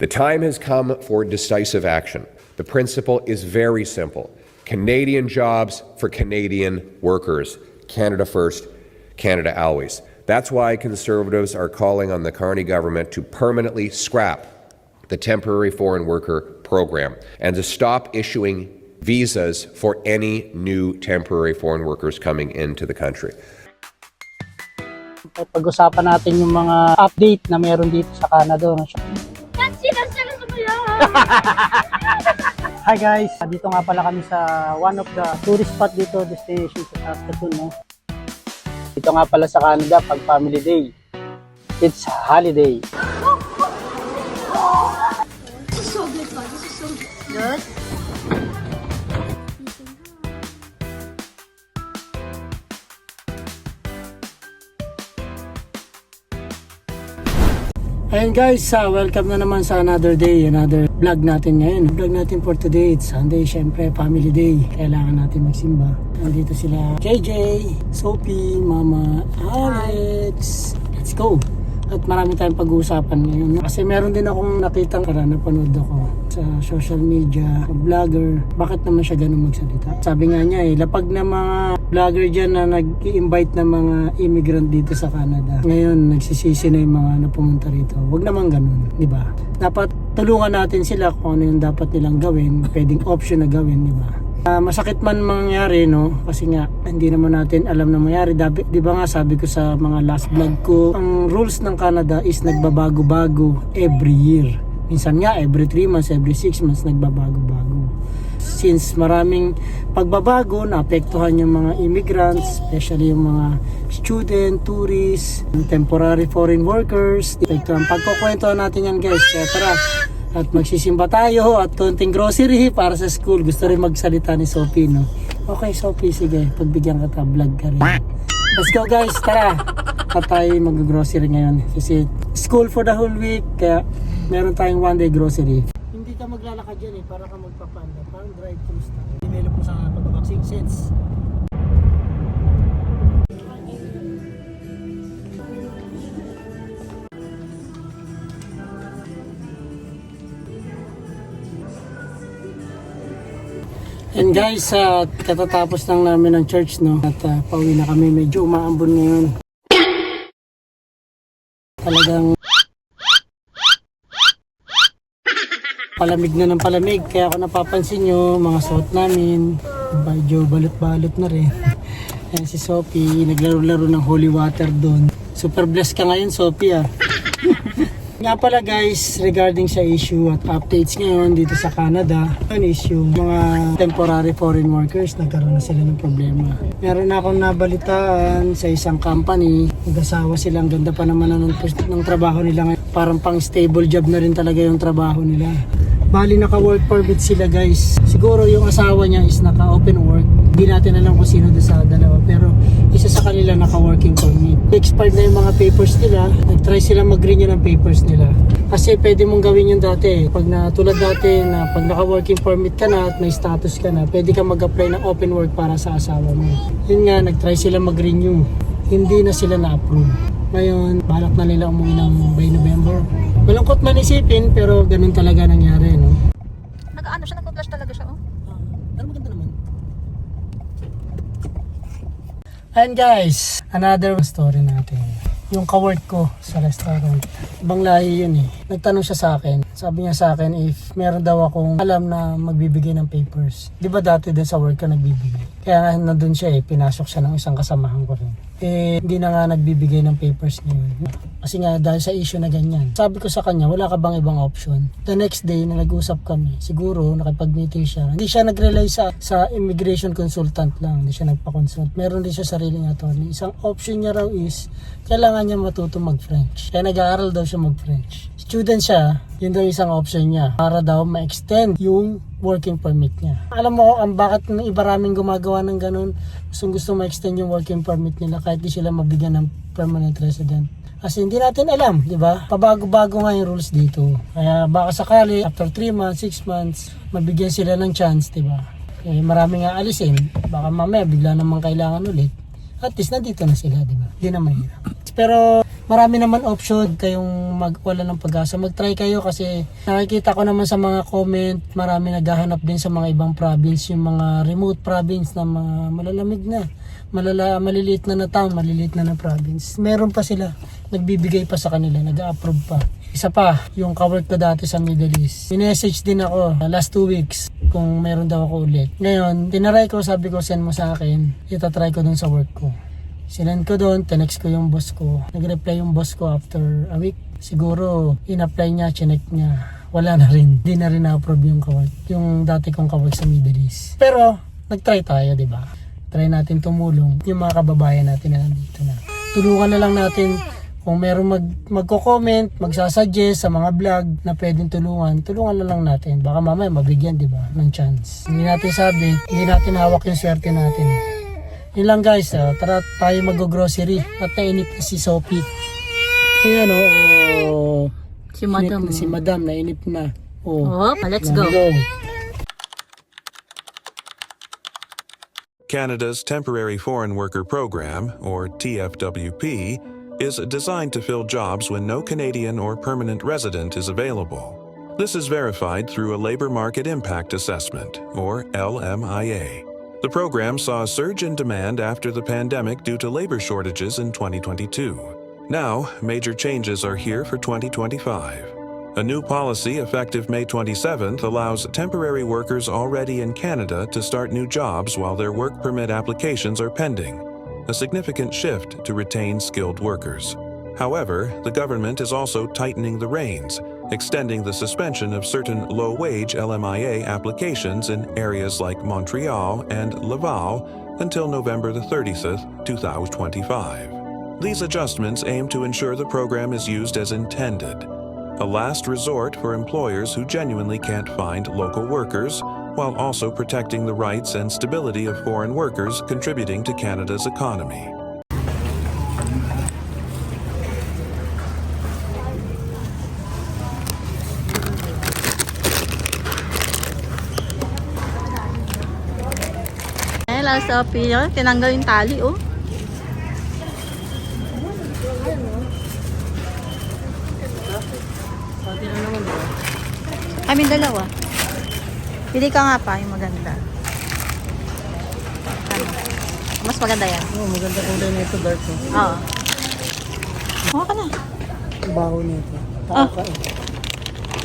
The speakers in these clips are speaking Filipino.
The time has come for decisive action. The principle is very simple. Canadian jobs for Canadian workers. Canada first, Canada always. That's why Conservatives are calling on the Carney government to permanently scrap the temporary foreign worker program and to stop issuing visas for any new temporary foreign workers coming into the country. Pag-usapan natin yung mga update na meron dito sa Canada. Hi guys, dito nga pala kami sa one of the tourist spot dito, destination sa Saskatoon. No? Dito nga pala sa Canada, pag family day, it's holiday. This is so good, God. This is so good. Ayun guys, welcome na naman sa another day, another vlog natin ngayon. Vlog natin for today, it's Sunday, syempre family day. Kailangan natin magsimba. Nandito sila JJ, Sophie, Mama, Alex. Let's go! At marami tayong pag-uusapan ngayon. Kasi meron din akong nakitang napanood ako sa social media, vlogger. Bakit naman siya ganun magsalita? Sabi nga niya lapag na mga vlogger dyan na nag-i-invite ng mga immigrant dito sa Canada. Ngayon, nagsisisi na yung mga napumunta rito. Huwag naman ganun, di ba? Dapat tulungan natin sila kung ano yung dapat nilang gawin, pwedeng option na gawin, di ba? Masakit man mangyari, no? Kasi nga hindi naman natin alam na mangyari. Di ba nga sabi ko sa mga last vlog ko, ang rules ng Canada is nagbabago-bago every year. Minsan nga every 3 months, every 6 months nagbabago-bago. Since maraming pagbabago, naapektuhan yung mga immigrants, especially yung mga student, tourists, temporary foreign workers. Pagkukwentuhan natin yan guys, kaya tara. At magsisimba tayo at konting grocery para sa school. Gusto rin magsalita ni Sophie, no? Okay, Sophie, sige. Pagbigyan ka vlog ka rin. Let's go guys, tara. At tayo mag-grocery ngayon. Kasi school for the whole week, kaya meron tayong one day grocery. Hindi ka maglalakad dyan para ka magpapanda. Parang drive-thru style. Develop mo sa pag-vaccine sets. And guys, katatapos lang namin ng church, no? At pauwi na kami, medyo umaambon ngayon. Talagang palamig na ng palamig, kaya ako napapansin nyo, mga suot namin, medyo balot-balot na rin. Ayan si Sophie, naglaro-laro ng holy water doon. Super blessed ka ngayon, Sophie, Nga pala guys, regarding sa issue at updates ngayon dito sa Canada, ang issue, mga temporary foreign workers, nagkaroon na sila ng problema. Meron na akong nabalitaan sa isang company, nag-asawa sila, ang ganda pa naman ng trabaho nila ngayon. Parang pang stable job na rin talaga yung trabaho nila. Bali naka-work permit sila guys. Siguro yung asawa niya is naka-open work. Hindi natin alam kung sino doon sa dalawa. Pero isa sa kanila naka-working permit. Expired na yung mga papers nila. Nag-try sila mag-renew ng papers nila. Kasi pwede mong gawin yun dati. Pag tulad dati na pag naka-working permit ka na at may status ka na, pwede ka mag-apply ng open work para sa asawa mo. Yun nga, nag-try sila mag-renew. Hindi na sila na-approve. Ngayon, balak na nila umuwi ng by November. Malungkot man isipin, pero ganun talaga nangyari, no? Nag-ano siya, nag-flash talaga siya, Pero maganda naman. And guys, another story natin. Yung kawork ko sa restaurant. Ibang lahi yun Nagtanong siya sa akin. Sabi niya sa akin if meron daw akong alam na magbibigay ng papers. Di ba dati din sa work ka nagbibigay? Kaya nandun siya pinasok siya ng isang kasamahan ko rin. Hindi na nga nagbibigay ng papers niya. Kasi nga dahil sa issue na ganyan. Sabi ko sa kanya, wala ka bang ibang option? The next day na nag-usap kami, siguro nakipag-meeting siya. Hindi siya nag-rely sa immigration consultant lang. Hindi siya nagpa-consult. Meron din siya sariling attorney. Isang option niya raw is, kailangan niya matuto mag-French. Kaya nag-aaral daw siya mag-French. Student siya, yun daw isang option niya. Para daw ma-extend yung working permit niya. Alam mo ang bakit ng iba raming gumagawa ng ganun, gusto ma-extend yung working permit nila kahit di sila mabigyan ng permanent resident. Kasi hindi natin alam, di ba? Pabago-bago nga yung rules dito. Kaya baka sakali, after 3 months, 6 months, mabigyan sila ng chance, di ba? Marami nga alisin. Baka mamaya bigla namang kailangan ulit. At least nandito na sila, di ba? Hindi na mahirap. Pero marami naman option kayong wala ng pag-asa. Mag-try kayo kasi nakikita ko naman sa mga comment, marami naghahanap din sa mga ibang province, yung mga remote province na mga malalamig na, maliliit na town, maliliit na province. Meron pa sila, nagbibigay pa sa kanila, nag-approve pa. Isa pa, yung kawork ko dati sa Middle East. Minessage din ako last 2 weeks kung meron daw ako ulit. Ngayon, tinaray ko, sabi ko send mo sa akin, itatry ko dun sa work ko. Sinend ko doon, tinext ko yung boss ko. Nag-reply yung boss ko after a week. Siguro, in-apply niya, chinek niya. Wala na rin. Di na rin na-approve yung kawork. Yung dati kong kawork sa Middle East. Pero, nag-try tayo, di ba? Try natin tumulong. Yung mga kababayan natin na nandito na. Tulungan na lang natin kung meron magko-comment, magsasuggest sa mga vlog na pwedeng tulungan na lang natin. Baka mamaya mabigyan, di ba? Ng chance. Hindi natin sabi, hindi natin hawak yung swerte natin. Yun lang guys, tara tayo mag-grocery at nainip na si Sophie. Ayan Si madam. Si madam, nainip na. Oh, let's go. Canada's Temporary Foreign Worker Program, or TFWP, is designed to fill jobs when no Canadian or permanent resident is available. This is verified through a Labor Market Impact Assessment, or LMIA. The program saw a surge in demand after the pandemic due to labor shortages in 2022. Now, major changes are here for 2025. A new policy effective May 27th allows temporary workers already in Canada to start new jobs while their work permit applications are pending, a significant shift to retain skilled workers. However, the government is also tightening the reins, extending the suspension of certain low-wage LMIA applications in areas like Montreal and Laval until November the 30th, 2025. These adjustments aim to ensure the program is used as intended, a last resort for employers who genuinely can't find local workers, while also protecting the rights and stability of foreign workers contributing to Canada's economy. Sa Pino, tinanggal yung tali, oh. Kami dalawa. Pili ka nga pa, yung maganda. Ano? Mas maganda yan. Maganda kulay na ito, dark. Oo. Huwag ka na. Ang baho nito.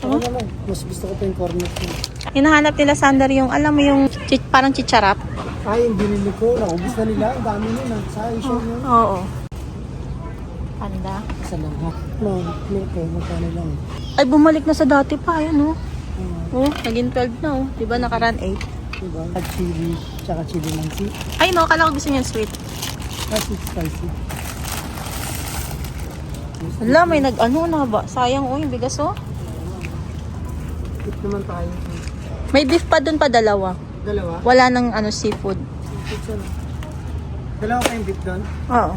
Ano naman, mas gusto ko pa yung cornet ko. Hinahanap nila Sander yung, alam mo yung parang chicharap. Ay, yung binili ko. Naubos na nila. Ang dami nun. Sa isyo nyo. Oo. Panda. Isa lang ha. No, magkano lang. Ay, bumalik na sa dati pa. Ayan, oh. Oh, naging 12 na, oh. Diba, nakaran 8. Diba? At chili, tsaka chili mansi. Ay, no, kala ko gusto niya sweet. Sweet spicy. Wala, may nag-ano na ba? Sayang, oh, yung bigas, oh. Tip naman tayo. May beef pa dun pa, dalawa. Dalawa? Wala nang seafood. Seafood sana. Dalawa kayong beef doon? Oo.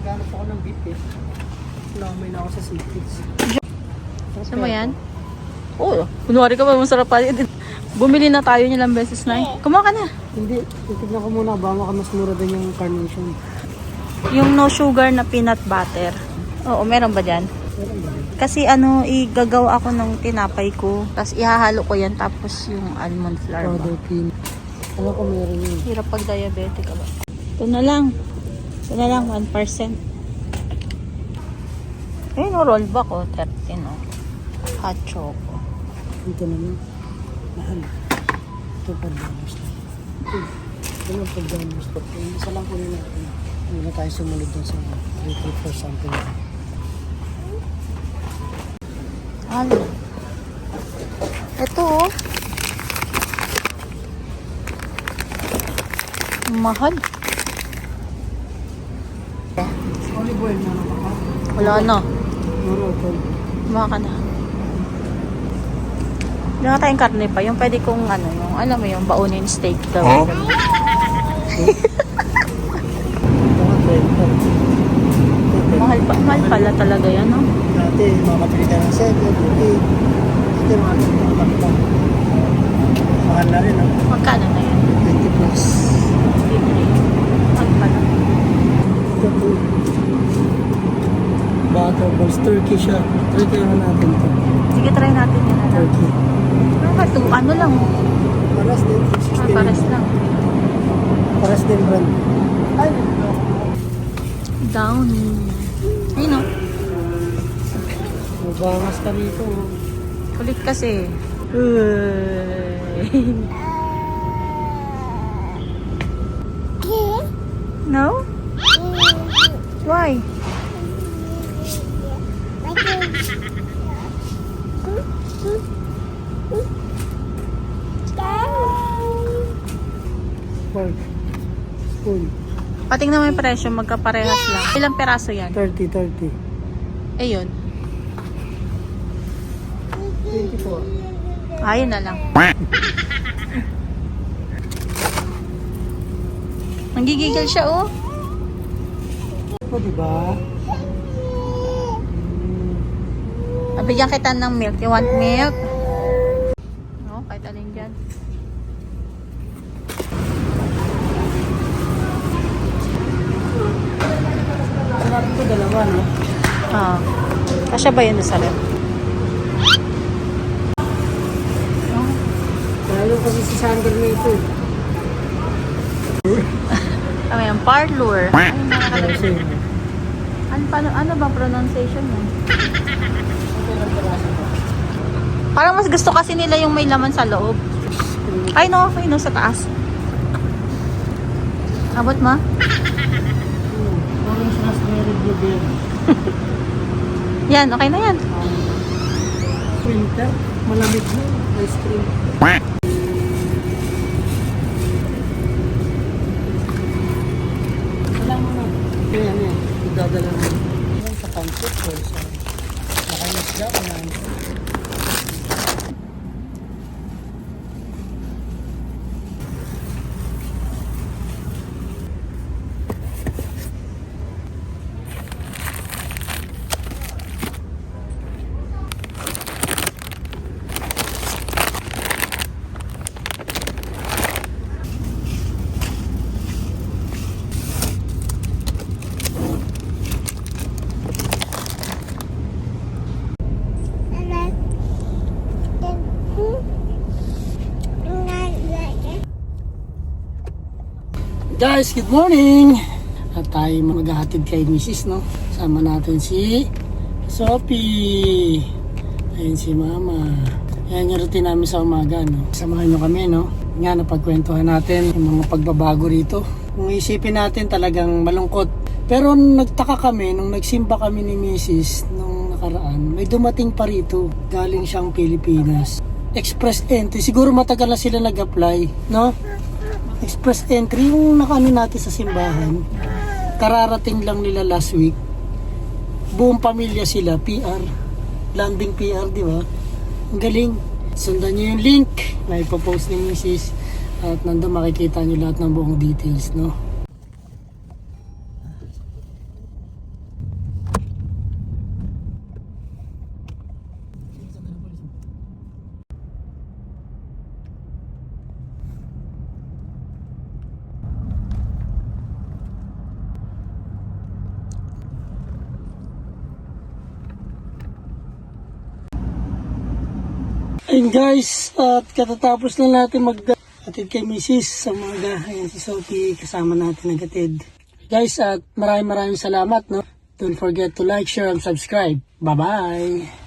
Ganap ako ng beef eh. Nakamay na ako sa seafoods. Gusto mo yan? Oo. Kunwari ka ba, masarap pa. Bumili na tayo nilang beses na. Kumuha ka na. Hindi. Titignan ko muna. Baka mas mura din yung carnation. Yung no sugar na peanut butter. Oo, meron ba dyan? Meron ba? Kasi igagawa ako ng tinapay ko. Tapos ihahalo ko yan. Tapos yung almond flour ba? Powder cream. Ano ko meron yun? Hirap pag diabetic ka ba? Ito na lang. 1%. Ayun o, rollback o. 13 o. Hot choco. Ito naman. Mahal. Ito $4 na. Ito lang $4. Isa lang po nila. Hindi na tayo sumunod dun sa 3 something. Ano? Ito oh. Mahal. Olive oil na naman ka? Wala na. Muro ito. Kumaha ka na. Wala na tayong karne pa. Yung pwede kong yung alam mo yung baunin steak daw. Ito nga 12. Mahal pala talaga yan, no? Dati, makakapili ka ng 7, 8. Dati, mga takta. Mahal na rin, no? Magkano na yan? 20 plus. 53. Mahal pala. Ito po. Butterballs. Turkey siya. Try kaya natin to. Sige, try natin yan. Turkey. Ano lang. Paras din. System. Pares lang. Paras din brand. Ay, Downy. Ayun o. mabangas ka rito. Kulit kasi. No? Why? Fork. Spoon. Patingnan mo yung presyo, magkaparehas lang. Ilang peraso yan? 30. Ayun. 24. Ayun na lang. Nanggigigil siya, oh. O, diba? Nabigyan kita ng milk. You want milk? No, kahit alin dyan. Sarap ko dalawa, no? Ah. Kasya ba yun sa rep? Lalo kasi si Sander na ito. Kami yung parlor. Ay, Kasi, ano ba pronunciation mo? Parang mas gusto kasi nila yung may laman sa loob. Ay no, sa taas. Abot ma? orange raspberry blueberry. Yan, okay na yan. Winter, malamig na. Ice cream. Alam mo na. Kaya ano yan, idadala mo. Yan sa pancit ko. Makanis daw, kumain. Guys, good morning! At tayo maghahatid kay Mrs. no? Sama natin si Sophie. Ayun si Mama. Yan yung routine namin sa umaga, no? Samahan nyo kami, no? Nga, napagkwentuhan natin yung mga pagbabago rito. Kung isipin natin talagang malungkot. Pero nagtaka kami, nung nagsimba kami ni Mrs. nung nakaraan, may dumating pa rito. Galing siyang Pilipinas. Express entry. Siguro matagal na sila nag-apply, no? Express entry yung nakaano natin sa simbahan. Kararating lang nila last week. Buong pamilya sila, PR. Landing PR, di ba? Ang galing. Sundan nyo yung link na ipopost ni Mrs. At nandun makikita nyo lahat ng buong details, no? Ayun guys, at katatapos lang natin mag-atid kay Mrs. sa umaga. Ayan si Sophie, kasama natin nag-atid. Guys, at maraming salamat, no? Don't forget to like, share, and subscribe. Bye-bye!